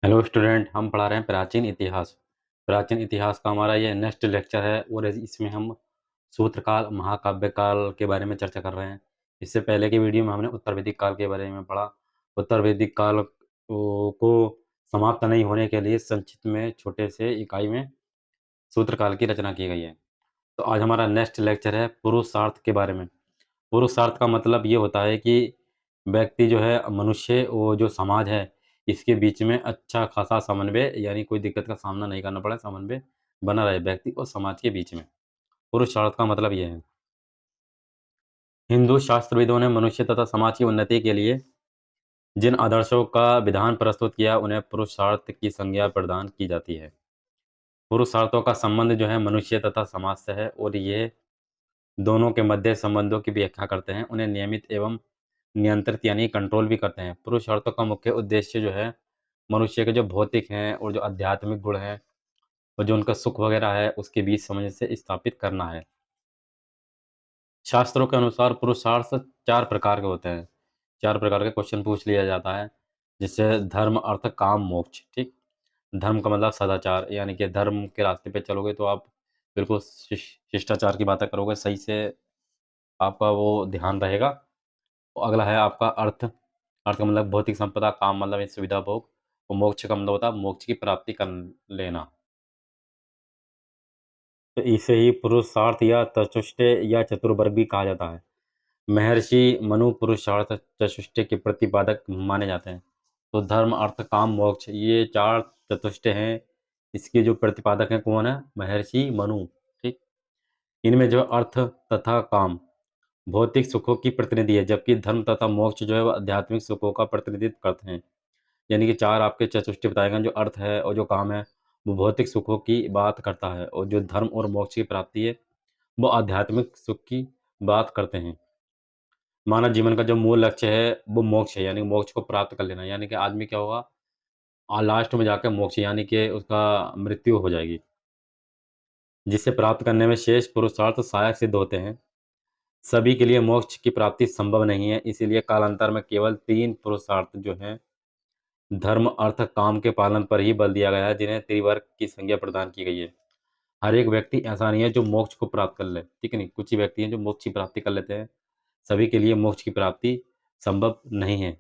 Hello student, हम पढ़ा रहे हैं प्राचीन इतिहास। प्राचीन इतिहास का हमारा ये नेक्स्ट लेक्चर है और इसमें हम सूत्रकाल, महाकाव्य काल के बारे में चर्चा कर रहे हैं। इससे पहले की वीडियो में हमने उत्तर वैदिक काल के बारे में पढ़ा। उत्तर वैदिक काल को समाप्त नहीं होने के लिए संक्षिप्त में छोटे से इकाई में सूत्रकाल की रचना की गई है। तो आज हमारा नेक्स्ट लेक्चर है पुरुषार्थ के बारे में। पुरुषार्थ का मतलब ये होता है कि व्यक्ति जो है, मनुष्य वो जो समाज है, इसके बीच में अच्छा खासा समन्वय, यानी कोई दिक्कत का सामना नहीं करना पड़े, समन्वय बना रहे व्यक्ति और समाज के बीच में। पुरुषार्थ का मतलब ये है। हिंदू शास्त्रविदों ने मनुष्य तथा समाज की उन्नति के लिए जिन आदर्शों का विधान प्रस्तुत किया, उन्हें पुरुषार्थ की संज्ञा प्रदान की जाती है। पुरुषार्थों का संबंध जो है मनुष्य तथा समाज से है और ये दोनों के मध्य संबंधों की व्याख्या करते हैं, उन्हें नियमित एवं नियंत्रित यानी कंट्रोल भी करते हैं। पुरुषार्थों का मुख्य उद्देश्य जो है, मनुष्य के जो भौतिक हैं और जो आध्यात्मिक गुण हैं और जो उनका सुख वगैरह है, उसके बीच सामंजस्य स्थापित करना है। शास्त्रों के अनुसार पुरुषार्थ 4 प्रकार के होते हैं। 4 प्रकार के क्वेश्चन पूछ लिया जाता है, जिससे धर्म, अर्थ, काम, मोक्ष, ठीक? धर्म का मतलब सदाचार, यानी कि धर्म के रास्ते पे चलोगे तो आप बिल्कुल शिष्टाचार की बातें करोगे, सही से आपका वो ध्यान रहेगा। और अगला है आपका अर्थ। अर्थ का मतलब भौतिक संपदा, काम मतलब ये सुविधा भोग, और मोक्ष का मतलब होता है मोक्ष की प्राप्ति कर लेना। तो इसे ही पुरुषार्थ या चतुष्टय या चतुर्वर्ग भी कहा जाता है। महर्षि मनु पुरुषार्थ चतुष्टय के प्रतिपादक माने जाते हैं। तो धर्म, अर्थ, काम, मोक्ष, ये 4 चतुष्टय हैं। इसके जो प्रतिपादक हैं कौन है? महर्षि मनु, ठीक? इनमें जो अर्थ तथा काम भौतिक सुखों की प्रतिनिधि है, जबकि धर्म तथा मोक्ष जो है वो आध्यात्मिक सुखों का प्रतिनिधित्व करते हैं। यानी कि 4 आपके चतुष्टय बताए गए, जो अर्थ है और जो काम है, वो भौतिक सुखों की बात करता है, और जो धर्म और मोक्ष की प्राप्ति है, वो आध्यात्मिक सुख की बात करते हैं। मानव जीवन का जो मूल लक्ष्य है, वो मोक्ष है, यानी मोक्ष को प्राप्त कर लेना। यानी कि आदमी क्या होगा? लास्ट में जाकर मोक्ष, यानी कि उसका मृत्यु हो जाएगी, जिसे प्राप्त करने में शेष पुरुषार्थ सहायक सिद्ध होते हैं। सभी के लिए मोक्ष की प्राप्ति संभव नहीं है, इसीलिए कालांतर में केवल 3 पुरुषार्थ जो हैं, धर्म, अर्थ, काम के पालन पर ही बल दिया गया है, जिन्हें त्रिवर्ग की संज्ञा प्रदान की गई है। हर एक व्यक्ति ऐसा नहीं है जो मोक्ष को प्राप्त कर ले, ठीक है? नहीं, कुछ ही व्यक्ति हैं जो मोक्ष की प्राप्ति कर लेते हैं। सभी के लिए मोक्ष की प्राप्ति संभव नहीं है।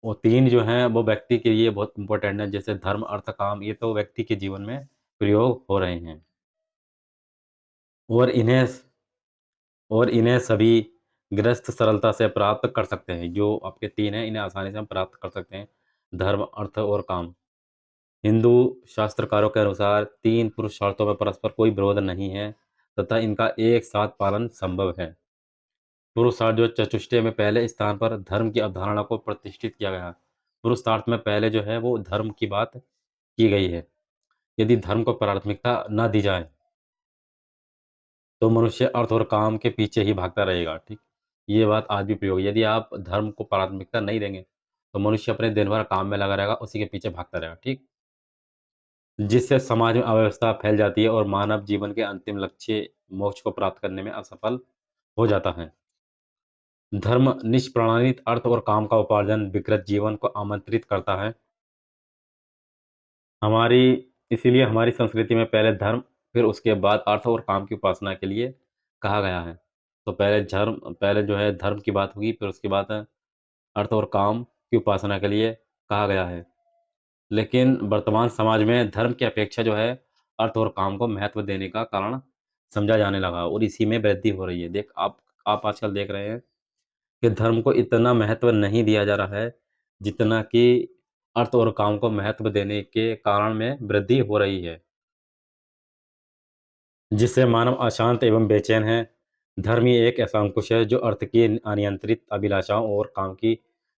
और 3 जो हैं वो व्यक्ति के लिए बहुत इंपॉर्टेंट है, जैसे धर्म, अर्थ, काम, ये तो व्यक्ति के जीवन में प्रयोग हो रहे हैं। और इन्हें और इन्हें सभी गृहस्थ सरलता से प्राप्त कर सकते हैं। जो आपके 3 हैं, इन्हें आसानी से हम प्राप्त कर सकते हैं, धर्म, अर्थ और काम। हिंदू शास्त्रकारों के अनुसार 3 पुरुषार्थों में परस्पर कोई विरोध नहीं है तथा इनका एक साथ पालन संभव है। पुरुषार्थ जो चतुष्टय में पहले स्थान पर धर्म की अवधारणा को प्रतिष्ठित किया गया है। पुरुषार्थ में पहले जो है वो धर्म की बात की गई है। यदि धर्म को प्राथमिकता न दी जाए, तो मनुष्य अर्थ और काम के पीछे ही भागता रहेगा, ठीक? ये बात आज भी प्रयोग है। यदि आप धर्म को प्राथमिकता नहीं देंगे, तो मनुष्य अपने दिन भर काम में लगा रहेगा, उसी के पीछे भागता रहेगा, ठीक? जिससे समाज में अव्यवस्था फैल जाती है और मानव जीवन के अंतिम लक्ष्य मोक्ष को प्राप्त करने में असफल हो जाता है। धर्म निष्प्रमाणित अर्थ और काम का उपार्जन विकृत जीवन को आमंत्रित करता है। हमारी इसीलिए हमारी संस्कृति में पहले धर्म, फिर उसके बाद अर्थ और काम की उपासना के लिए कहा गया है। तो पहले जो है धर्म की बात होगी, फिर उसके बाद अर्थ और काम की उपासना के लिए कहा गया है। लेकिन वर्तमान समाज में धर्म की अपेक्षा जो है अर्थ और काम को महत्व देने का कारण समझा जाने लगा और इसी में वृद्धि हो रही है। आप आजकल देख रहे हैं कि धर्म को इतना महत्व नहीं दिया जा रहा है, जितना कि अर्थ और काम को महत्व देने के कारण में वृद्धि हो रही है, जिससे मानव अशांत एवं बेचैन है। धर्म ही एक ऐसा अंकुश है जो अर्थ की अनियंत्रित अभिलाषाओं और काम की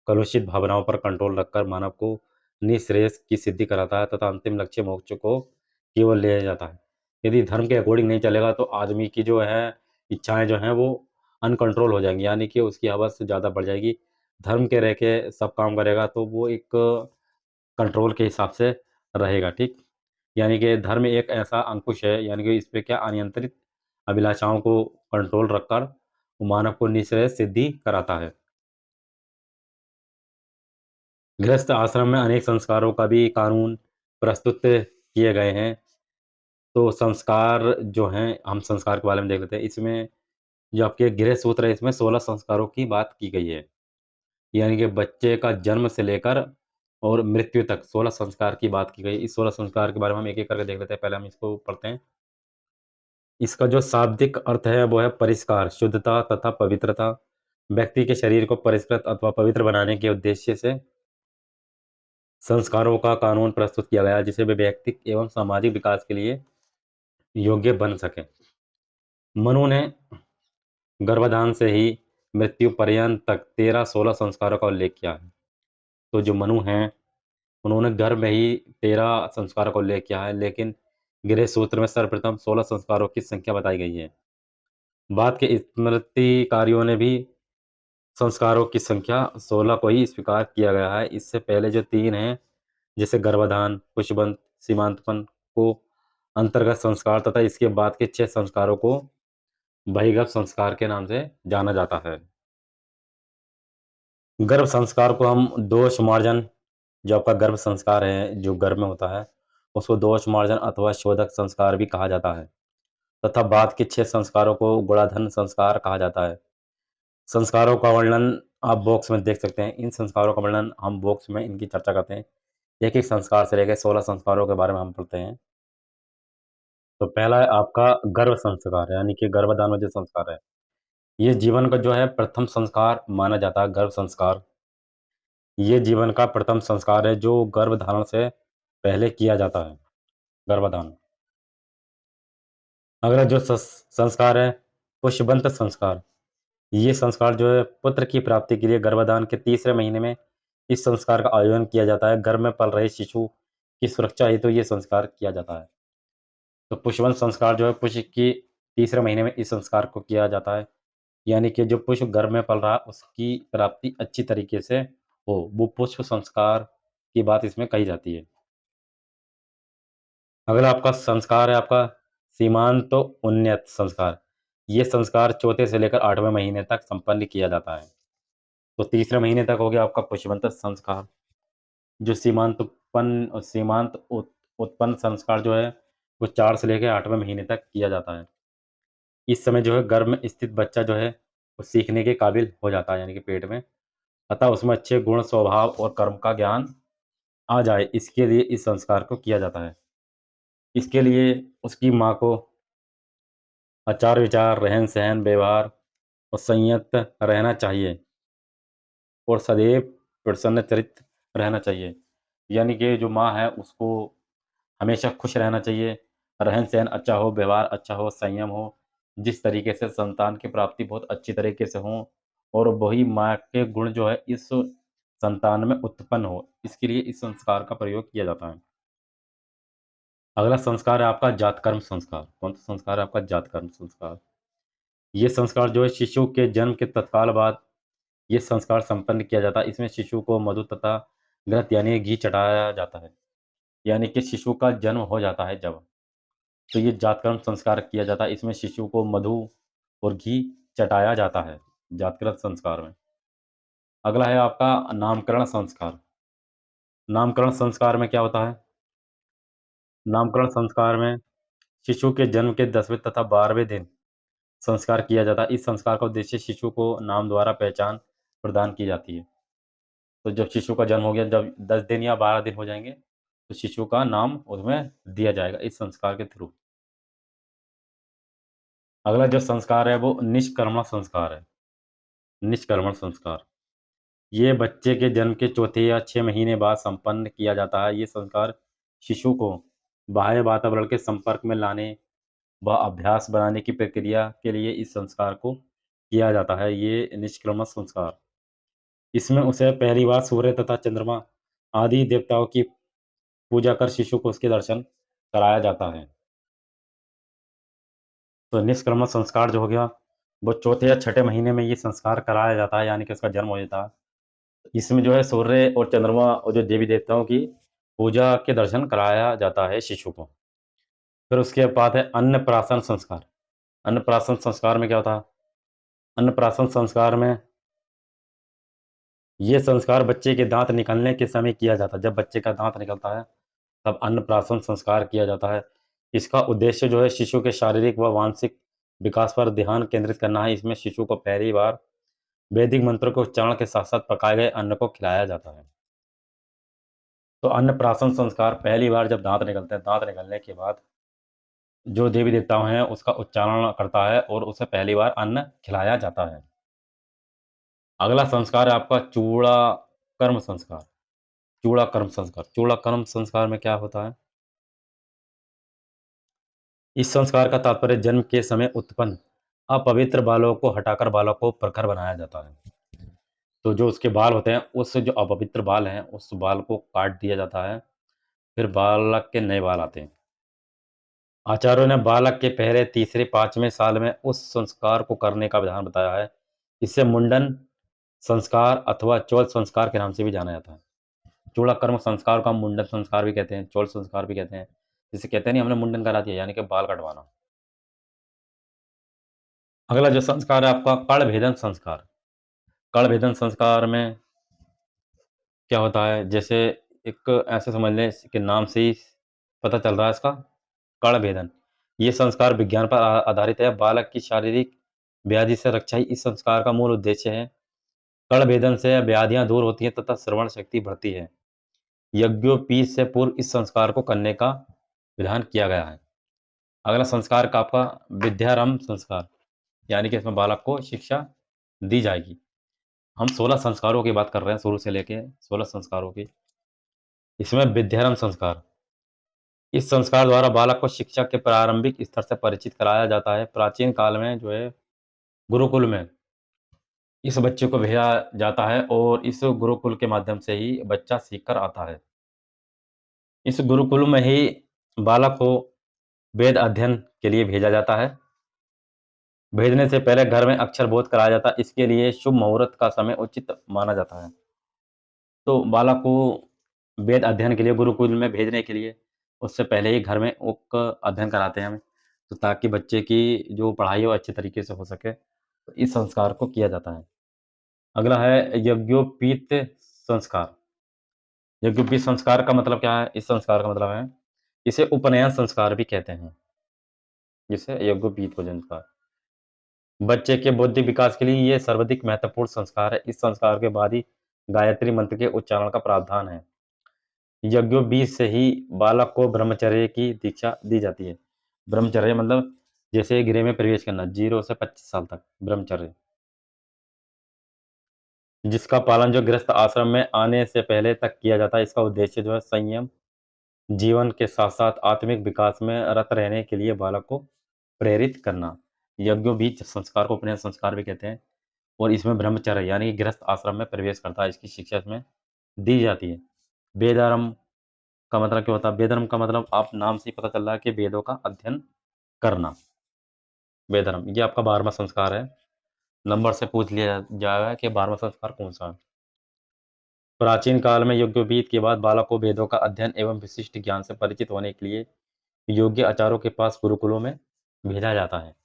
कलुषित भावनाओं पर कंट्रोल रखकर मानव को निःश्रेयस की सिद्धि कराता है तथा अंतिम लक्ष्य मोक्ष को केवल ले जाता है। यदि धर्म के अकॉर्डिंग नहीं चलेगा, तो आदमी की जो है इच्छाएं जो हैं वो अनकंट्रोल हो जाएंगी, यानी कि उसकी हवस ज़्यादा बढ़ जाएगी। धर्म के रह के सब काम करेगा तो वो एक कंट्रोल के हिसाब से रहेगा, ठीक? यानी कि धर्म एक ऐसा अंकुश है, यानी कि इस पे क्या अनियंत्रित अभिलाषाओं को कंट्रोल रखकर वो मानव को निःश्रेयस सिद्धि कराता है। गृहस्थ आश्रम में अनेक संस्कारों का भी कानून प्रस्तुत किए गए हैं। तो संस्कार जो हैं, हम संस्कार के बारे में देख लेते हैं। इसमें जो आपके गृह सूत्र है, इसमें 16 संस्कारों की बात की गई है। यानी कि बच्चे का जन्म से लेकर और मृत्यु तक 16 संस्कार की बात की गई। इस 16 संस्कार के बारे में हम एक-एक करके देख लेते हैं। पहले हम इसको पढ़ते हैं। इसका जो शाब्दिक अर्थ है वो है परिष्कार, शुद्धता तथा पवित्रता। व्यक्ति के शरीर को परिष्कृत अथवा पवित्र बनाने के उद्देश्य से संस्कारों का कानून प्रस्तुत किया गया है, जिससे वे व्यक्तिक एवं सामाजिक विकास के लिए योग्य बन सकें। मनु ने गर्भाधान से ही मृत्यु पर्यंत तक 13-16 संस्कारों का उल्लेख किया है। तो जो मनु हैं, उन्होंने गर्भ में ही 13 संस्कारों का उल्लेख किया है, लेकिन गृह सूत्र में सर्वप्रथम 16 संस्कारों की संख्या बताई गई है। बाद के स्मृतिकारियों ने भी संस्कारों की संख्या 16 को ही स्वीकार किया गया है। इससे पहले जो 3 हैं, जैसे गर्भाधान, पुष्पबंध, सीमांतपन को अंतर्गत संस्कार तथा इसके बाद के 6 संस्कारों को बहिर्गत संस्कार के नाम से जाना जाता है। गर्भ संस्कार को हम दोष मार्जन, जो आपका गर्भ संस्कार है, जो गर्भ में होता है, उसको दोष मार्जन अथवा शोधक संस्कार भी कहा जाता है तथा बाद के 6 संस्कारों को गुणाधन संस्कार कहा जाता है। संस्कारों का वर्णन आप बॉक्स में देख सकते हैं। इन संस्कारों का वर्णन हम बॉक्स में इनकी चर्चा करते हैं। एक-एक संस्कार से लेके 16 संस्कारों के बारे में हम पढ़ते हैं। तो पहला है आपका गर्भ संस्कार, यानी कि गर्भाधान में जो संस्कार है। ये जीवन का जो है प्रथम संस्कार माना जाता है, गर्भ संस्कार। ये जीवन का प्रथम संस्कार है जो गर्भधारण से पहले किया जाता है, गर्भाधान। अगला जो संस्कार है, पुष्यबंत संस्कार। ये संस्कार जो है पुत्र की प्राप्ति के लिए गर्भाधान के तीसरे महीने में इस संस्कार का आयोजन किया जाता है। गर्भ में पल रहे शिशु की सुरक्षा हेतु ये संस्कार किया जाता है। तो पुष्पवंत संस्कार जो है पुष्य की तीसरे महीने में इस संस्कार को किया जाता है। यानी कि जो पुष्प गर्भ में पल रहा है उसकी प्राप्ति अच्छी तरीके से हो, वो पुष्प संस्कार की बात इसमें कही जाती है। अगला आपका संस्कार है आपका सीमांत उन्नत संस्कार। ये संस्कार चौथे से लेकर 8वें महीने तक संपन्न किया जाता है। तो तीसरे महीने तक हो गया आपका पुष्पवंत संस्कार। जो सीमांत उत्पन्न संस्कार जो है वो 4 से लेकर 8वें महीने तक किया जाता है। इस समय जो है गर्भ में स्थित बच्चा जो है वो सीखने के काबिल हो जाता है, यानी कि पेट में। अतः उसमें अच्छे गुण, स्वभाव और कर्म का ज्ञान आ जाए, इसके लिए इस संस्कार को किया जाता है। इसके लिए उसकी माँ को आचार-विचार, रहन-सहन, व्यवहार और संयत रहना चाहिए और सदैव प्रसन्नचित्त रहना चाहिए। यानी कि जो माँ है उसको हमेशा खुश रहना चाहिए, रहन-सहन अच्छा हो, व्यवहार अच्छा हो, संयम हो, जिस तरीके से संतान की प्राप्ति बहुत अच्छी तरीके से हो और वही माँ के गुण जो है इस संतान में उत्पन्न हो, इसके लिए इस संस्कार का प्रयोग किया जाता है। अगला संस्कार है आपका जातकर्म संस्कार। कौन-सा संस्कार है आपका? जातकर्म संस्कार। ये संस्कार जो है शिशु के जन्म के तत्काल बाद ये संस्कार संपन्न किया जाता है। इसमें शिशु को मधु तथा घृत यानी घी चढ़ाया जाता है। यानी कि शिशु का जन्म हो जाता है जब, तो ये जातकर्म संस्कार किया जाता है। इसमें शिशु को मधु और घी चटाया जाता है, जातकर्म संस्कार में। अगला है आपका नामकरण संस्कार। नामकरण संस्कार में क्या होता है? नामकरण संस्कार में शिशु के जन्म के 10वें तथा 12वें दिन संस्कार किया जाता है। इस संस्कार का उद्देश्य शिशु को नाम द्वारा पहचान प्रदान की जाती है। तो जब शिशु का जन्म हो गया, जब 10 दिन या 12 दिन हो जाएँगे, तो शिशु का नाम उसमें दिया जाएगा इस संस्कार के थ्रू। अगला जो संस्कार है वो निष्कर्मण संस्कार है। निष्कर्मण संस्कार। ये बच्चे के जन्म के चौथे या 6 महीने बाद संपन्न किया जाता है। ये संस्कार शिशु को बाह्य वातावरण के संपर्क में लाने व अभ्यास बनाने की प्रक्रिया के लिए इस संस्कार को किया जाता है। ये निष्क्रमण संस्कार। इसमें उसे पहली बार सूर्य तथा चंद्रमा आदि देवताओं की पूजा कर शिशु को उसके दर्शन कराया जाता है। तो निष्क्रमण संस्कार जो हो गया, वो चौथे या छठे महीने में ये संस्कार कराया जाता है, यानी कि उसका जन्म हो जाता है। इसमें जो है सूर्य और चंद्रमा और जो देवी-देवताओं की पूजा के दर्शन कराया जाता है शिशु को। फिर उसके बाद है अन्नप्राशन संस्कार। अन्नप्राशन संस्कार में क्या होता है? अन्नप्राशन संस्कार में ये संस्कार बच्चे के दाँत निकलने के समय किया जाता है। जब बच्चे का दाँत निकलता है, तब अन्नप्राशन संस्कार किया जाता है। इसका उद्देश्य जो है शिशु के शारीरिक व मानसिक विकास पर ध्यान केंद्रित करना है। इसमें शिशु को पहली बार वैदिक मंत्रों के उच्चारण के साथ-साथ पकाए गए अन्न को खिलाया जाता है। तो अन्नप्राशन संस्कार पहली बार जब दाँत निकलते हैं, दाँत निकलने के बाद जो देवी-देवताओं हैं, उसका उच्चारण करता है और उसे पहली बार अन्न खिलाया जाता है। अगला संस्कार है आपका चूड़ाकर्म संस्कार। चूड़ाकर्म संस्कार। चूड़ाकर्म संस्कार में क्या होता है? इस संस्कार का तात्पर्य जन्म के समय उत्पन्न अपवित्र बालों को हटाकर बालों को प्रखर बनाया जाता है। तो जो उसके बाल होते हैं, उस जो अपवित्र बाल हैं, उस बाल को काट दिया जाता है, फिर बालक के नए बाल आते हैं। आचार्यों ने बालक के पहले, तीसरे, 5वें साल में उस संस्कार को करने का विधान बताया है। इसे मुंडन संस्कार अथवा चौल संस्कार के नाम से भी जाना जाता है। चूड़ाकर्म संस्कार को हम मुंडन संस्कार भी कहते हैं, चौल संस्कार भी कहते हैं। जिसे कहते हैं नहीं हमने मुंडन करा दिया, यानी कि बाल कटवाना। अगला जो संस्कार है आपका कर्ण भेदन संस्कार। कर्ण भेदन संस्कार में क्या होता है, जैसे एक ऐसे समझ लें कि नाम से ही पता चल रहा है इसका, कर्ण भेदन। ये संस्कार विज्ञान पर आधारित है। बालक की शारीरिक व्याधि से रक्षा ही इस संस्कार का मूल उद्देश्य है। कर्ण भेदन से व्याधियां दूर होती हैं तथा श्रवण शक्ति बढ़ती है। यज्ञोपवीत से पूर्व इस संस्कार को करने का विधान किया गया है। अगला संस्कार का आपका विद्यारंभ संस्कार, यानी कि इसमें बालक को शिक्षा दी जाएगी। हम 16 संस्कारों की बात कर रहे हैं, शुरू से लेके 16 संस्कारों की। इसमें विद्यारंभ संस्कार, इस संस्कार द्वारा बालक को शिक्षा के प्रारंभिक स्तर से परिचित कराया जाता है। प्राचीन काल में जो है गुरुकुल में इस बच्चे को भेजा जाता है और इस गुरुकुल के माध्यम से ही बच्चा सीख कर आता है। इस गुरुकुल में ही बालक को वेद अध्ययन के लिए भेजा जाता है। भेजने से पहले घर में अक्षर बोध कराया जाता है। इसके लिए शुभ मुहूर्त का समय उचित माना जाता है। तो बालक को वेद अध्ययन के लिए गुरुकुल में भेजने के लिए उससे पहले ही घर में उक अध्ययन कराते हैं हम, तो ताकि बच्चे की जो पढ़ाई है वो अच्छे तरीके से हो सके, तो इस संस्कार को किया जाता है। अगला है यज्ञोपवीत संस्कार। यज्ञोपवीत संस्कार का मतलब क्या है? इस संस्कार का मतलब है, इसे उपनयन संस्कार भी कहते हैं, जिसे यज्ञोपवीत को संस्कार। बच्चे के बौद्धिक विकास के लिए ये सर्वाधिक महत्वपूर्ण संस्कार है। इस संस्कार के बाद ही गायत्री मंत्र के उच्चारण का प्रावधान है। यज्ञोपवीत से ही बालक को ब्रह्मचर्य की दीक्षा दी जाती है। ब्रह्मचर्य मतलब जैसे गृह में प्रवेश करना, 0 से 25 साल तक ब्रह्मचर्य, जिसका पालन जो गृहस्थ आश्रम में आने से पहले तक किया जाता है। इसका उद्देश्य जो है संयम, जीवन के साथ-साथ आत्मिक विकास में रत रहने के लिए बालक को प्रेरित करना। यज्ञोपवीत संस्कार को उपनयन संस्कार भी कहते हैं और इसमें ब्रह्मचर्य यानी कि गृहस्थ आश्रम में प्रवेश करता है, इसकी शिक्षा इसमें दी जाती है। वेदारंभ का मतलब क्या होता है? वेदारंभ का मतलब आप नाम से ही पता चल रहा है कि वेदों का अध्ययन करना। वेदारंभ ये आपका 12वां संस्कार है। नंबर से पूछ लिया जाएगा कि 12वां संस्कार कौन-सा है? प्राचीन काल में यज्ञोपवीत के बाद बालक को वेदों का अध्ययन एवं विशिष्ट ज्ञान से परिचित होने के लिए योग्य आचार्यों के पास गुरुकुलों में भेजा जाता है।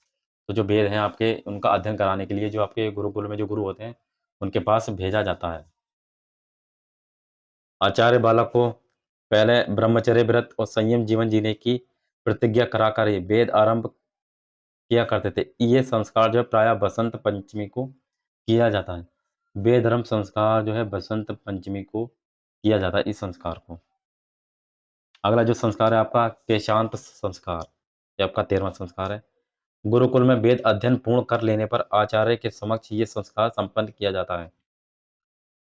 तो जो वेद हैं आपके, उनका अध्ययन कराने के लिए जो आपके गुरुकुल में जो गुरु होते हैं, उनके पास भेजा जाता है। आचार्य बालक को पहले ब्रह्मचर्य व्रत और संयम जीवन जीने की प्रतिज्ञा कराकर ही वेद आरंभ किया करते थे। ये संस्कार जो है प्रायः बसंत पंचमी को किया जाता है। वेदरंभ संस्कार जो है बसंत पंचमी को किया जाता है इस संस्कार को। अगला जो संस्कार है आपका केशांत संस्कार, ये आपका 13वां संस्कार है। गुरुकुल में वेद अध्ययन पूर्ण कर लेने पर आचार्य के समक्ष ये संस्कार संपन्न किया जाता है।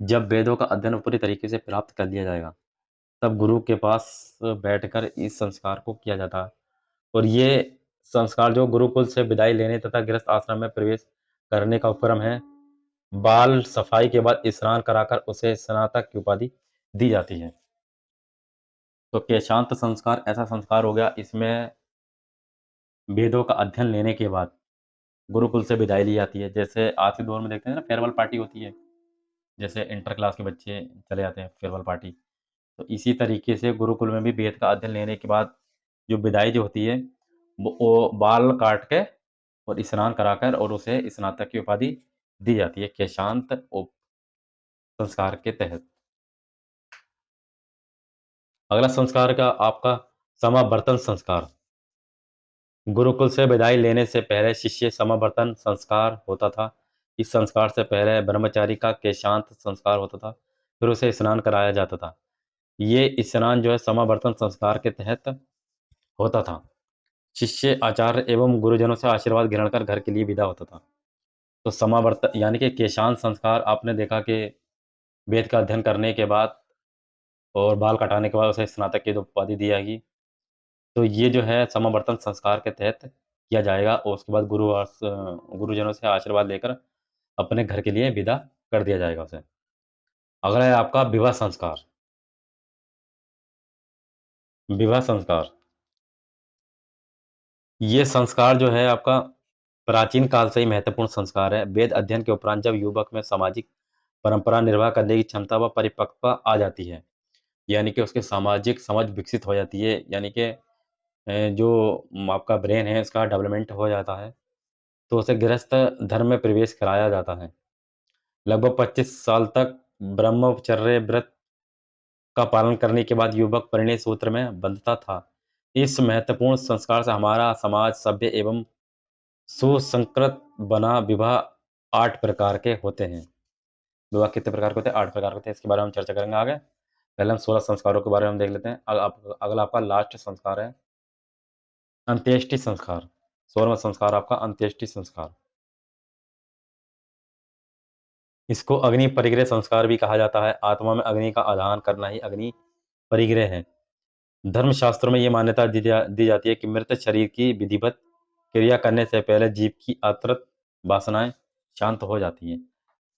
जब वेदों का अध्ययन पूरी तरीके से प्राप्त कर लिया जाएगा, तब गुरु के पास बैठकर इस संस्कार को किया जाता है। और ये संस्कार जो गुरुकुल से विदाई लेने तथा गृहस्थ आश्रम में प्रवेश करने का उपक्रम है। बाल सफाई के बाद स्नान कराकर उसे स्नातक की उपाधि दी जाती है। तो केशांत संस्कार ऐसा संस्कार हो गया, इसमें वेदों का अध्ययन लेने के बाद गुरुकुल से विदाई ली जाती है। जैसे आज के दौर में देखते हैं ना फेयरवेल पार्टी होती है, जैसे इंटर क्लास के बच्चे चले जाते हैं फेयरवेल पार्टी। तो इसी तरीके से गुरुकुल में भी वेद का अध्ययन लेने के बाद जो विदाई जो होती है, वो बाल काट के और स्नान कराकर और उसे स्नातक की उपाधि दी जाती है, केशांत संस्कार के तहत। अगला संस्कार का आपका समावर्तन संस्कार। गुरुकुल से विदाई लेने से पहले शिष्य समावर्तन संस्कार होता था। इस संस्कार से पहले ब्रह्मचारी का केशांत संस्कार होता था, फिर उसे स्नान कराया जाता था। ये स्नान जो है समावर्तन संस्कार के तहत होता था। शिष्य आचार्य एवं गुरुजनों से आशीर्वाद ग्रहण कर घर के लिए विदा होता था। तो समावर्तन यानी कि केशांत संस्कार आपने देखा कि वेद का अध्ययन करने के बाद और बाल कटाने के बाद उसे स्नातक की जो उपाधि दी जाएगी। तो ये जो है समावर्तन संस्कार के तहत किया जाएगा और उसके बाद गुरुजनों से आशीर्वाद लेकर अपने घर के लिए विदा कर दिया जाएगा उसे। अगला है आपका विवाह संस्कार। विवाह संस्कार, ये संस्कार जो है आपका प्राचीन काल से ही महत्वपूर्ण संस्कार है। वेद अध्ययन के उपरांत जब युवक में सामाजिक परंपरा निर्वाह करने की क्षमता व परिपक्वता आ जाती है, यानी कि उसकी सामाजिक समझ विकसित हो जाती है, यानी कि जो आपका ब्रेन है इसका डेवलपमेंट हो जाता है, तो उसे गृहस्थ धर्म में प्रवेश कराया जाता है। लगभग 25 साल तक ब्रह्मचर्य व्रत का पालन करने के बाद युवक परिणय सूत्र में बंधता था। इस महत्वपूर्ण संस्कार से हमारा समाज सभ्य एवं सुसंस्कृत बना। विवाह 8 प्रकार के होते हैं। विवाह कितने प्रकार के होते हैं? 8 प्रकार के होते हैं। इसके बारे में हम चर्चा करेंगे आगे। पहले हम 16 संस्कारों के बारे में देख लेते हैं। अगला आपका लास्ट संस्कार है अंत्येष्टि संस्कार। 16वां संस्कार आपका अंत्येष्टि संस्कार। इसको अग्नि परिग्रह संस्कार भी कहा जाता है। आत्मा में अग्नि का आधान करना ही अग्नि परिग्रह है। धर्मशास्त्रों में ये मान्यता दी जाती है कि मृत शरीर की विधिवत क्रिया करने से पहले जीव की आतृत वासनाएं शांत हो जाती हैं।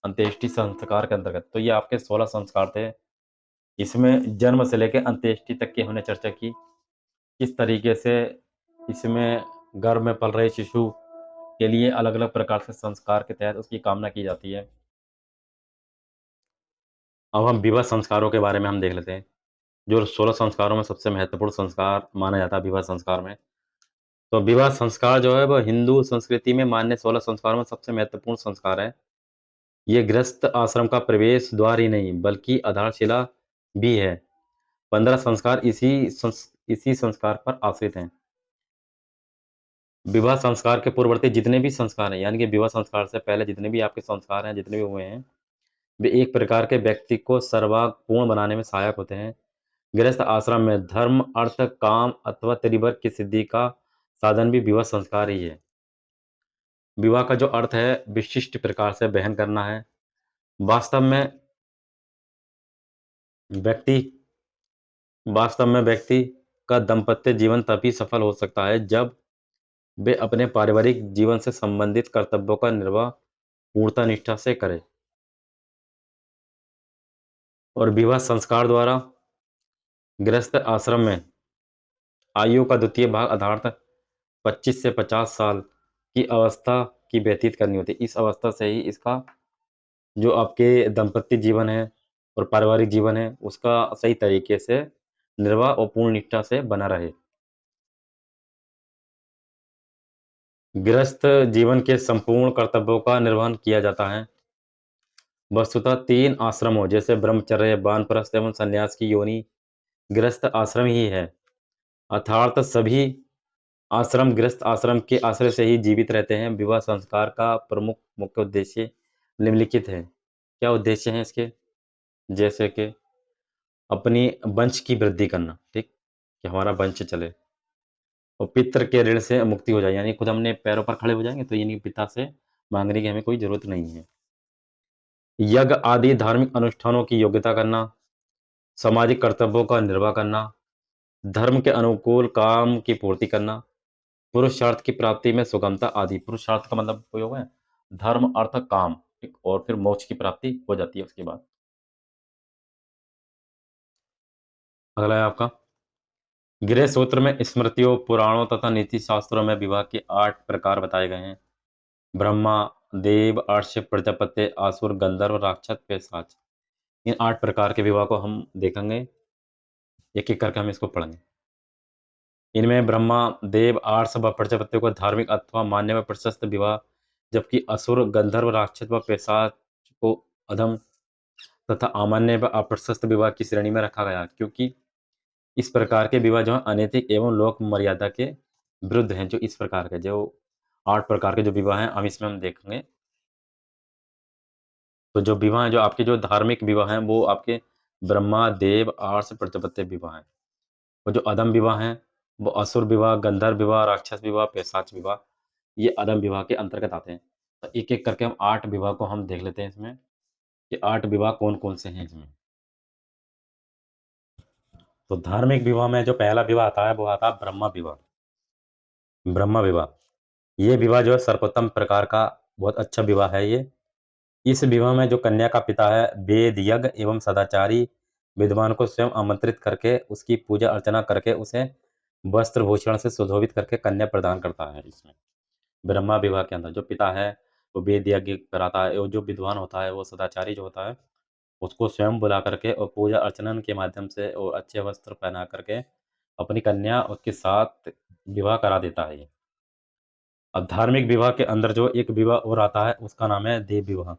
अंत्येष्टि संस्कार के अंतर्गत तो ये आपके 16 संस्कार थे। इसमें जन्म से लेकर अंत्येष्टि तक की हमने चर्चा की। किस तरीके से इसमें गर्भ में पल रहे शिशु के लिए अलग-अलग प्रकार से संस्कार के तहत उसकी कामना की जाती है। अब हम विवाह संस्कारों के बारे में हम देख लेते हैं। जो 16 संस्कारों में सबसे महत्वपूर्ण संस्कार माना जाता है विवाह संस्कार में। तो विवाह संस्कार जो है वह हिंदू संस्कृति में मान्य 16 संस्कारों में सबसे महत्वपूर्ण संस्कार है। ये गृहस्थ आश्रम का प्रवेश द्वार ही नहीं बल्कि आधारशिला भी है। 15 संस्कार इसी संस्कार पर आश्रित हैं। विवाह संस्कार के पूर्ववर्ती जितने भी संस्कार हैं, यानी कि विवाह संस्कार से पहले जितने भी आपके संस्कार हैं, जितने भी हुए हैं, वे एक प्रकार के व्यक्ति को सर्वांगपूर्ण बनाने में सहायक होते हैं। गृहस्थ आश्रम में धर्म, अर्थ, काम अथवा त्रिवर्ग की सिद्धि का साधन भी विवाह संस्कार ही है। विवाह का जो अर्थ है विशिष्ट प्रकार से बहन करना है। वास्तव में व्यक्ति वास्तव में व्यक्ति का दाम्पत्य जीवन तभी सफल हो सकता है जब वे अपने पारिवारिक जीवन से संबंधित कर्तव्यों का निर्वाह पूर्णता निष्ठा से करें। और विवाह संस्कार द्वारा गृहस्थ आश्रम में आयु का द्वितीय भाग अर्थात 25 से 50 साल की अवस्था की व्यतीत करनी होती है। इस अवस्था से ही इसका जो आपके दाम्पत्य जीवन है और पारिवारिक जीवन है उसका सही तरीके से निर्वाह और पूर्ण निष्ठा से बना रहे। गृहस्थ जीवन के संपूर्ण कर्तव्यों का निर्वहन किया जाता है। वस्तुतः 3 आश्रमों जैसे ब्रह्मचर्य, वानप्रस्थ एवं संन्यास की योनि गृहस्थ आश्रम ही है। अर्थात सभी आश्रम गृहस्थ आश्रम के आश्रय से ही जीवित रहते हैं। विवाह संस्कार का प्रमुख मुख्य उद्देश्य निम्नलिखित है। क्या उद्देश्य हैं इसके? जैसे कि अपनी वंश की वृद्धि करना, ठीक? कि हमारा वंश चले और पितृ के ऋण से मुक्ति हो जाए, यानी खुद हमने पैरों पर खड़े हो जाएँगे तो यानी पिता से माँगने की हमें कोई ज़रूरत नहीं है। यज्ञ आदि धार्मिक अनुष्ठानों की योग्यता करना, सामाजिक कर्तव्यों का निर्वाह करना, धर्म के अनुकूल काम की पूर्ति करना, पुरुषार्थ की प्राप्ति में सुगमता आदि। पुरुषार्थ का मतलब कोई होगा धर्म, अर्थ, काम, ठीक? और फिर मोक्ष की प्राप्ति हो जाती है उसके बाद। अगला है आपका गृह सूत्र में स्मृतियों, पुराणों तथा नीति शास्त्रों में विवाह के 8 प्रकार बताए गए हैं। ब्रह्मा, देव, अर्ष, प्रजापति, असुर, गंधर्व, राक्षस, पिशाच। इन 8 प्रकार के विवाह को हम देखेंगे, एक-एक करके हम इसको पढ़ेंगे। इनमें ब्रह्मा, देव, अर्ष व प्रजापति को धार्मिक अथवा मान्य व प्रशस्त विवाह, जबकि असुर, गंधर्व, राक्षस व पिशाच को अधम तथा अमान्य व अप्रशस्त विवाह की श्रेणी में रखा गया, क्योंकि इस प्रकार के विवाह जो है अनैतिक एवं लोक मर्यादा के विरुद्ध हैं। जो इस प्रकार के जो 8 प्रकार के जो विवाह हैं, हम इसमें हम देखेंगे। तो जो विवाह हैं, जो आपके जो धार्मिक विवाह हैं, वो आपके ब्रह्मा, देव, आर्ष, प्रजापत्य विवाह हैं। और जो अधम विवाह हैं, वो असुर विवाह, गंधर्व विवाह, राक्षस विवाह, पिशाच विवाह, ये अधम विवाह के अंतर्गत आते हैं। तो एक-एक करके हम 8 विवाह को हम देख लेते हैं इसमें, कि 8 विवाह कौन-कौन से हैं इसमें। तो धार्मिक विवाह में जो पहला विवाह आता है, वो आता है ब्रह्मा विवाह। ब्रह्मा विवाह, ये विवाह जो है सर्वोत्तम प्रकार का बहुत अच्छा विवाह है ये। इस विवाह में जो कन्या का पिता है, वेद, यज्ञ एवं सदाचारी विद्वान को स्वयं आमंत्रित करके, उसकी पूजा अर्चना करके, उसे वस्त्र भूषण से सुशोभित करके कन्या प्रदान करता है इसमें। ब्रह्मा विवाह के अंदर जो पिता है, वो वेद यज्ञ कराता है, और जो विद्वान होता है, वो सदाचारी जो होता है, उसको स्वयं बुला करके और पूजा अर्चना के माध्यम से और अच्छे वस्त्र पहना करके अपनी कन्या उसके साथ विवाह करा देता है ये। अब धार्मिक विवाह के अंदर जो एक विवाह और आता है, उसका नाम है देव विवाह।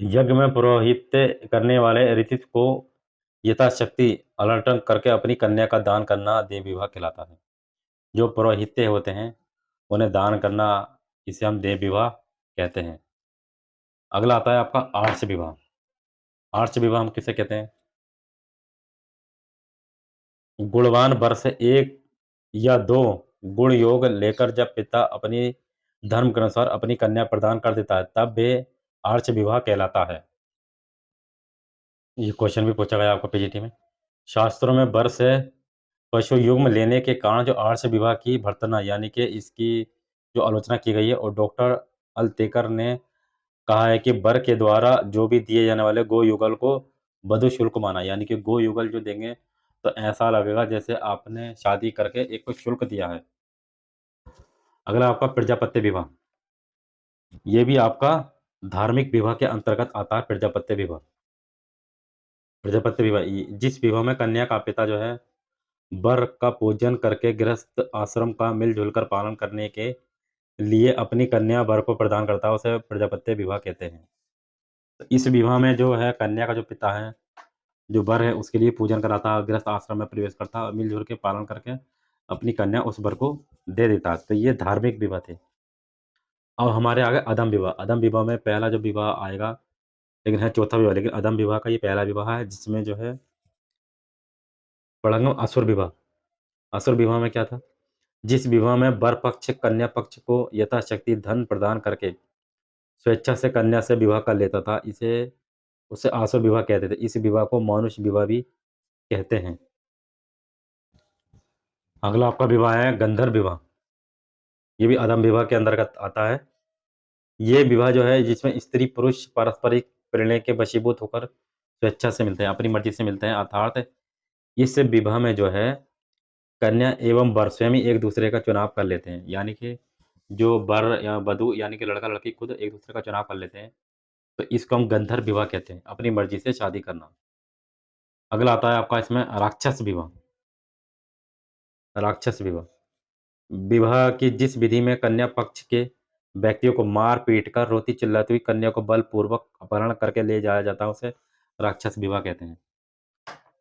यज्ञ में पौरोहित्य करने वाले ऋषि को यथाशक्ति अलर्टन करके अपनी कन्या का दान करना देव विवाह कहलाता है। जो पौरोहित्य होते हैं, उन्हें दान करना, इसे हम देव विवाह कहते हैं। अगला आता है आपका आर्ष विवाह। आर्ष विवाह हम किसे कहते हैं? गुणवान वर से 1 या 2 गुण योग लेकर जब पिता अपनी धर्म के अनुसार अपनी कन्या प्रदान कर देता है, तब वे आर्ष विवाह कहलाता है। ये क्वेश्चन भी पूछा गया आपको पीजीटी में। शास्त्रों में वर से पशु युग्म लेने के कारण जो आर्ष विवाह की भर्त्सना यानी कि इसकी जो आलोचना की गई है, और डॉक्टर अल्तेकर ने कहा है कि वर के द्वारा जो भी दिए जाने वाले गो युगल को वधु शुल्क माना, यानी कि गो युगल जो देंगे, तो ऐसा लगेगा जैसे आपने शादी करके एक को शुल्क दिया है। अगला आपका प्रजापत्य विवाह। ये भी आपका धार्मिक विवाह के अंतर्गत आता है, प्रजापत्य विवाह। प्रजापत्य विवाह जिस विवाह में कन्या का पिता जो है वर का पूजन करके गृहस्थ आश्रम का मिलजुल कर पालन करने के लिए अपनी कन्या वर को प्रदान करता है, उसे प्रजापत्य विवाह कहते हैं। तो इस विवाह में जो है कन्या का जो पिता है, जो वर है, उसके लिए पूजन कराता, गृहस्थ आश्रम में प्रवेश करता और मिलजुल के पालन करके अपनी कन्या उस वर को दे देता। तो ये धार्मिक विवाह थे। अब हमारे आगे अधम विवाह। अधम विवाह में पहला जो विवाह आएगा, लेकिन है चौथा विवाह, लेकिन अधम विवाह का ये पहला विवाह है, जिसमें जो है पढ़ेंगे असुर विवाह। असुर विवाह में क्या था? जिस विवाह में वर पक्ष कन्या पक्ष को यथाशक्ति धन प्रदान करके स्वेच्छा से कन्या से विवाह कर लेता था, उसे आसुर विवाह कहते थे। इस विवाह को मानुष विवाह भी कहते हैं। अगला आपका विवाह है गंधर्व विवाह। ये भी अधम विवाह के अंतर्गत आता है। ये विवाह जो है जिसमें स्त्री पुरुष पारस्परिक प्रणय के वशीभूत होकर स्वेच्छा से मिलते हैं, अपनी मर्जी से मिलते हैं, अर्थात इस विवाह में जो है कन्या एवं वर स्वयं ही एक दूसरे का चुनाव कर लेते हैं, यानी कि जो वर या वधू यानी कि लड़का लड़की खुद एक दूसरे का चुनाव कर लेते हैं। तो इसको हम गंधर्व विवाह कहते हैं, अपनी मर्जी से शादी करना। अगला आता है आपका इसमें राक्षस विवाह। राक्षस विवाह, विवाह की जिस विधि में कन्या पक्ष के व्यक्तियों को मार पीट कर रोती चिल्लाती हुई कन्या को बलपूर्वक अपहरण करके ले जाया जाता है, उसे राक्षस विवाह कहते हैं।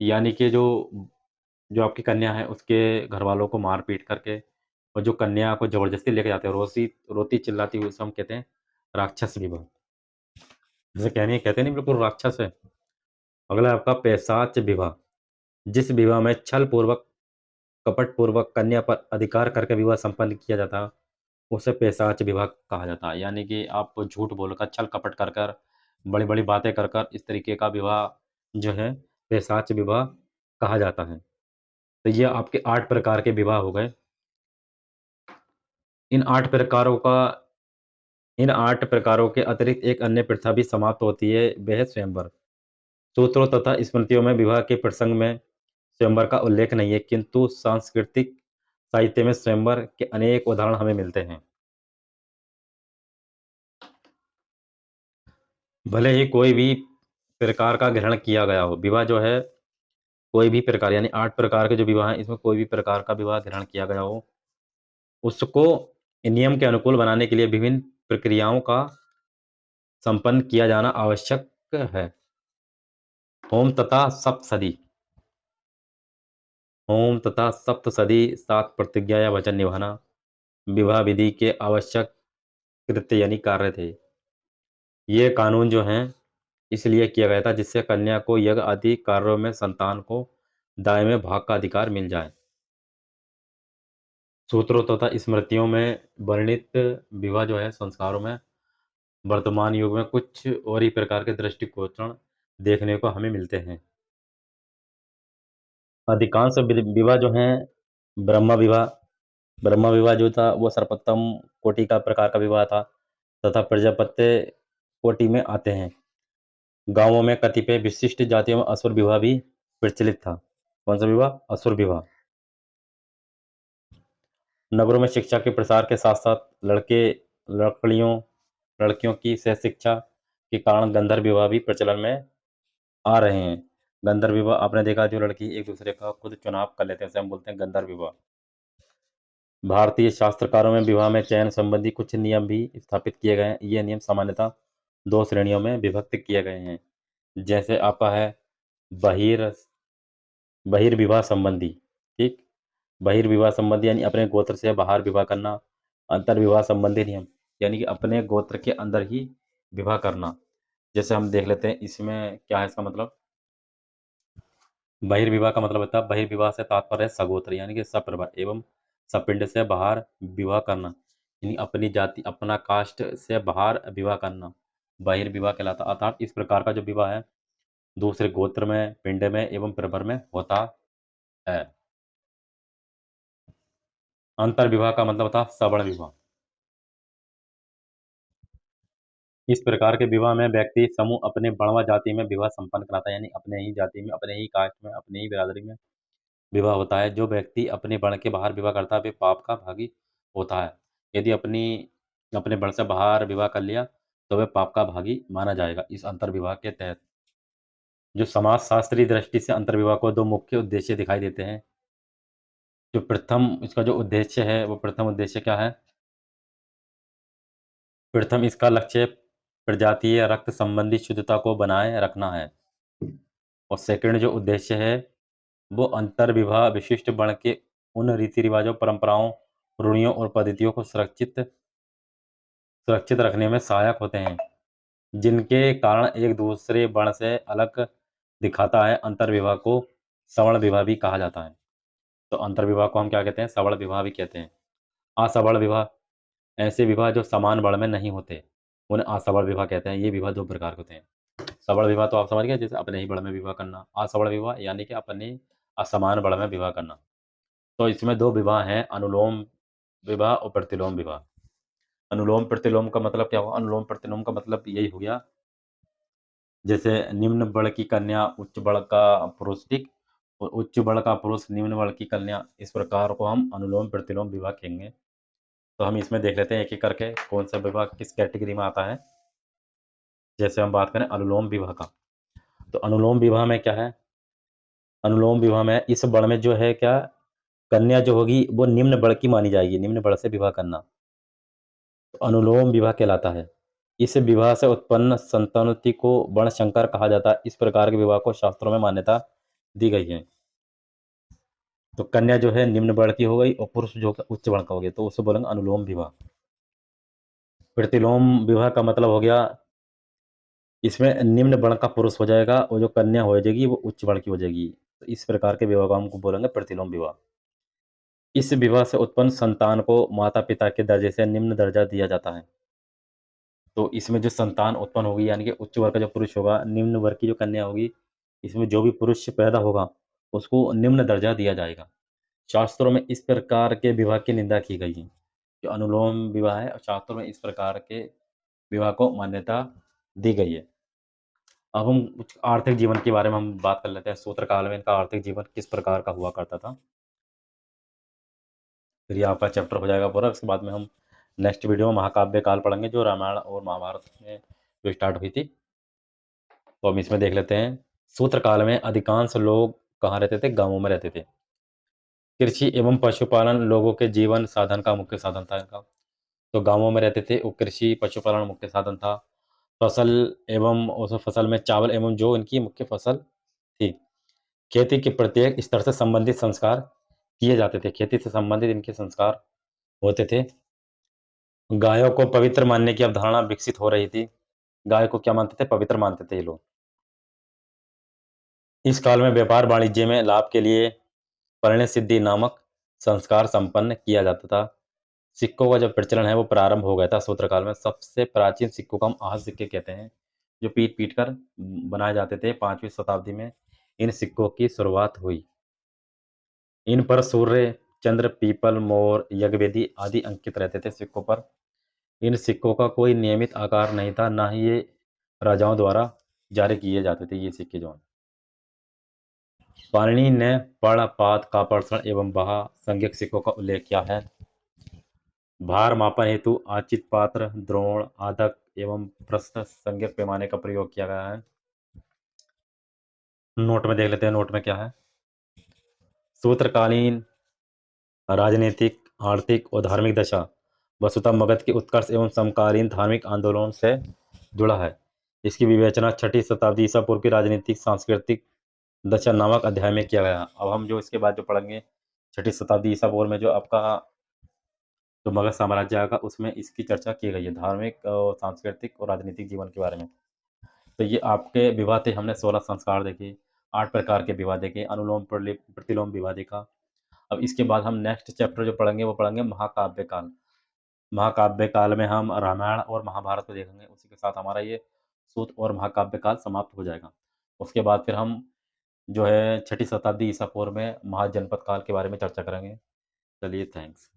यानी कि जो जो आपकी कन्या है, उसके घरवालों को मार पीट करके और जो कन्या को ज़बरदस्ती लेके जाते हैं, रोती चिल्लाती हुई, उसे हम कहते हैं राक्षस विवाह। जैसे कहते नहीं बिल्कुल राक्षस है। अगला है आपका पैशाच विवाह। जिस विवाह में छल पूर्वक, कपट पूर्वक कन्या पर अधिकार करके विवाह संपन्न किया जाता, उसे पैशाच विवाह कहा जाता है। यानी कि आप झूठ बोलकर, छल कपट कर कर, बड़ी-बड़ी बातें कर कर, इस तरीके का विवाह जो है पैशाच विवाह कहा जाता है। तो ये आपके 8 प्रकार के विवाह हो गए। इन 8 प्रकारों का इन 8 प्रकारों के अतिरिक्त एक अन्य प्रथा भी समाप्त होती है, वह है स्वयंवर। सूत्रों तथा स्मृतियों में विवाह के प्रसंग में स्वयंवर का उल्लेख नहीं है, किंतु सांस्कृतिक साहित्य में स्वयंवर के अनेक उदाहरण हमें मिलते हैं। भले ही कोई भी प्रकार का ग्रहण किया गया हो, विवाह जो है कोई भी प्रकार यानी 8 प्रकार के जो विवाह हैं, इसमें कोई भी प्रकार का विवाह ग्रहण किया गया हो, उसको नियम के अनुकूल बनाने के लिए विभिन्न प्रक्रियाओं का संपन्न किया जाना आवश्यक है। होम तथा सप्तसदी। होम तथा सप्तसदी 7 प्रतिज्ञा या वचन निभाना विवाह विधि के आवश्यक कृत्य यानी कार्य थे। ये कानून जो हैं इसलिए किया गया था जिससे कन्या को यज्ञ आदि कार्यों में संतान को दाएँ भाग का अधिकार मिल जाए। सूत्रों तथा स्मृतियों में वर्णित विवाह जो है संस्कारों में वर्तमान युग में कुछ और ही प्रकार के दृष्टिकोण देखने को हमें मिलते हैं। अधिकांश विवाह जो हैं ब्रह्म विवाह ब्रह्म विवाह जो था वो सर्वोत्तम कोटि का प्रकार का विवाह था तथा प्रजापत्य कोटि में आते हैं। गाँवों में कतिपय विशिष्ट जातियों में असुर विवाह भी प्रचलित था। कौन सा विवाह? असुर विवाह। नगरों में शिक्षा के प्रसार के साथ-साथ लड़कियों लड़कियों की सहशिक्षा के कारण गंधर्व विवाह भी प्रचलन में आ रहे हैं। गंधर्व विवाह आपने देखा जो लड़की एक-दूसरे का खुद चुनाव कर लेते हैं, उसे हम बोलते हैं गंधर्व विवाह। भारतीय शास्त्रकारों में विवाह में चयन संबंधी कुछ नियम भी स्थापित किए गए हैं। ये नियम सामान्यतः 2 श्रेणियों में विभक्त किए गए हैं। जैसे आपका है बहिर बहिर्विवाह संबंधी, ठीक? बहिर्विवाह संबंधी यानी अपने गोत्र से बाहर विवाह करना, अंतर्विवाह संबंधी नियम यानी कि अपने गोत्र के अंदर ही विवाह करना। जैसे हम देख लेते हैं इसमें क्या है इसका मतलब? बहिर्विवाह का मतलब होता है बहिर्विवाह से तात्पर्य है सगोत्र यानी कि सपरिवार एवं सपिंड से बाहर विवाह करना, यानी अपनी जाति अपना कास्ट से बाहर विवाह करना बहिर्विवाह कहलाता है। अर्थात इस प्रकार का जो विवाह है दूसरे गोत्र में, पिंड में एवं प्रवर में होता है। अंतर्विवाह का मतलब था सवर्ण विवाह। इस प्रकार के विवाह में व्यक्ति समूह अपने बड़वा जाति में विवाह संपन्न कराता है, यानी अपने ही जाति में, अपने ही कास्ट में, अपने ही बिरादरी में विवाह होता है। जो व्यक्ति अपने बण के बाहर विवाह करता है, वे पाप का भागी होता है। यदि अपने बण से बाहर विवाह कर लिया, तो वह पाप का भागी माना जाएगा, इस अंतर्विवाह के तहत। जो समाजशास्त्रीय दृष्टि से अंतर्विवाह को 2 मुख्य उद्देश्य दिखाई देते हैं। जो प्रथम इसका जो उद्देश्य है, वो प्रथम उद्देश्य क्या है? प्रथम इसका लक्ष्य प्रजातीय रक्त संबंधी शुद्धता को बनाए रखना है और सेकंड जो उद्देश्य है वो अंतर्विवाह विशिष्ट वर्ण के उन रीति-रिवाजों, परंपराओं, रूढ़ियों और पद्धतियों को सुरक्षित रखने में सहायक होते हैं, जिनके कारण एक दूसरे वर्ण से अलग दिखाता है। अंतर्विवाह को सवर्ण विवाह भी कहा जाता है। तो अंतर्विवाह को हम क्या कहते हैं? सवर्ण विवाह भी कहते हैं। असवर्ण विवाह ऐसे विवाह जो समान वर्ण में नहीं होते, उन्हें असवर्ण विवाह कहते हैं। ये विवाह 2 प्रकार के होते हैं। सवर्ण विवाह तो आप समझ गए, जैसे अपने ही वर्ण में विवाह करना। असवर्ण विवाह यानी कि अपने असमान वर्ण में विवाह करना। तो इसमें 2 विवाह हैं, अनुलोम विवाह और प्रतिलोम विवाह। अनुलोम प्रतिलोम का मतलब क्या हुआ? अनुलोम प्रतिलोम का मतलब यही हो गया, जैसे निम्न वर्ण की कन्या उच्च वर्ण का पुरुष, ठीक? और उच्च वर्ण का पुरुष निम्न वर्ण की कन्या, इस प्रकार को हम अनुलोम प्रतिलोम विवाह कहेंगे। तो हम इसमें देख लेते हैं एक-एक करके कौन सा विवाह किस कैटेगरी में आता है। जैसे हम बात करें अनुलोम विवाह का, तो अनुलोम विवाह में क्या है? अनुलोम विवाह में इस वर्ण में जो है क्या, कन्या जो होगी वो निम्न वर्ण की मानी जाएगी, निम्न वर्ण से विवाह करना। तो अनुलोम विवाह कहलाता है। इस विवाह से उत्पन्न संतानोत्पत्ति को वर्णशंकर कहा जाता है। इस प्रकार के विवाह को शास्त्रों में मान्यता दी गई है। तो कन्या जो है निम्न वर्ण की हो गई और पुरुष जो है उच्च वर्ण का हो गया, तो उसे बोलेंगे अनुलोम विवाह। प्रतिलोम विवाह का मतलब हो गया, इसमें निम्न वर्ण का पुरुष हो जाएगा और जो कन्या हो जाएगी वो उच्च वर्ण की हो जाएगी। तो इस प्रकार के विवाह को हम बोलेंगे प्रतिलोम विवाह। इस विवाह से उत्पन्न संतान को माता-पिता के दर्जे से निम्न दर्जा दिया जाता है। तो इसमें जो संतान उत्पन्न होगी यानी कि उच्च वर्ग का जो पुरुष होगा, निम्न वर्ग की जो कन्या होगी, इसमें जो भी पुरुष पैदा होगा, उसको निम्न दर्जा दिया जाएगा। शास्त्रों में इस प्रकार के विवाह की निंदा की गई है। जो अनुलोम विवाह है, शास्त्रों में इस प्रकार के विवाह को मान्यता दी गई है। अब हम कुछ आर्थिक जीवन के बारे में हम बात कर लेते हैं। सूत्र काल में इनका आर्थिक जीवन किस प्रकार का हुआ करता था। फिर ये आपका चैप्टर हो जाएगा पूरा। उसके बाद में हम नेक्स्ट वीडियो में महाकाव्य काल पढ़ेंगे, जो रामायण और महाभारत में जो स्टार्ट हुई थी। तो हम इसमें देख लेते हैं। सूत्र काल में अधिकांश लोग कहाँ रहते थे? गाँवों में रहते थे। कृषि एवं पशुपालन लोगों के जीवन साधन का मुख्य साधन था इनका। तो गाँवों में रहते थे, वो कृषि, पशुपालन मुख्य साधन था। फसल एवं उस फसल में चावल एवं जौ इनकी मुख्य फसल थी। खेती के प्रत्येक स्तर से संबंधित संस्कार किए जाते थे। खेती से संबंधित इनके संस्कार होते थे। गायों को पवित्र मानने की अवधारणा विकसित हो रही थी। गाय को क्या मानते थे? पवित्र मानते थे ये लोग। इस काल में व्यापार वाणिज्य में लाभ के लिए परिणय सिद्धि नामक संस्कार संपन्न किया जाता था। सिक्कों का जो प्रचलन है वो प्रारंभ हो गया था सूत्र काल में। सबसे प्राचीन सिक्कों को हम आहत सिक्के कहते हैं, जो पीट-पीट कर बनाए जाते थे। 5वीं शताब्दी में इन सिक्कों की शुरुआत हुई। इन पर सूर्य, चंद्र, पीपल, मोर, यज्ञवेदी आदि अंकित रहते थे सिक्कों पर। इन सिक्कों का कोई नियमित आकार नहीं था, ना ही ये राजाओं द्वारा जारी किए जाते थे ये सिक्के जो हैं। पाणिनि ने पर्ण, पाद, कापड़सण एवं बहा संज्ञक सिक्कों का उल्लेख किया है। भार मापन हेतु आचित पात्र, द्रोण, आदक एवं प्रस्थ संज्ञक पैमाने का प्रयोग किया गया है। नोट में देख लेते हैं, नोट में क्या है। सूत्रकालीन राजनीतिक, आर्थिक और धार्मिक दशा वस्तुतः मगध के उत्कर्ष एवं समकालीन धार्मिक आंदोलन से जुड़ा है। इसकी विवेचना 6ठी शताब्दी ईसा पूर्व की राजनीतिक सांस्कृतिक दशा नामक अध्याय में किया गया। अब हम जो इसके बाद जो पढ़ेंगे 6ठी शताब्दी ईसा पूर्व में जो आपका जो मगध साम्राज्य आएगा उसमें इसकी चर्चा की गई है, धार्मिक, सांस्कृतिक और राजनीतिक जीवन के बारे में। तो ये आपके विवाह थे, हमने 16 संस्कार देखे, 8 प्रकार के विवाह देखे, अनुलोम प्रतिलोम विवाह देखा। अब इसके बाद हम नेक्स्ट चैप्टर जो पढ़ेंगे वो पढ़ेंगे महाकाव्य काल। महाकाव्य काल में हम रामायण और महाभारत को देखेंगे। उसी के साथ हमारा ये सूत और महाकाव्य काल समाप्त हो जाएगा। उसके बाद फिर हम जो है 6ठी शताब्दी ईसा पूर्व में महाजनपद काल के बारे में चर्चा करेंगे। चलिए, थैंक्स।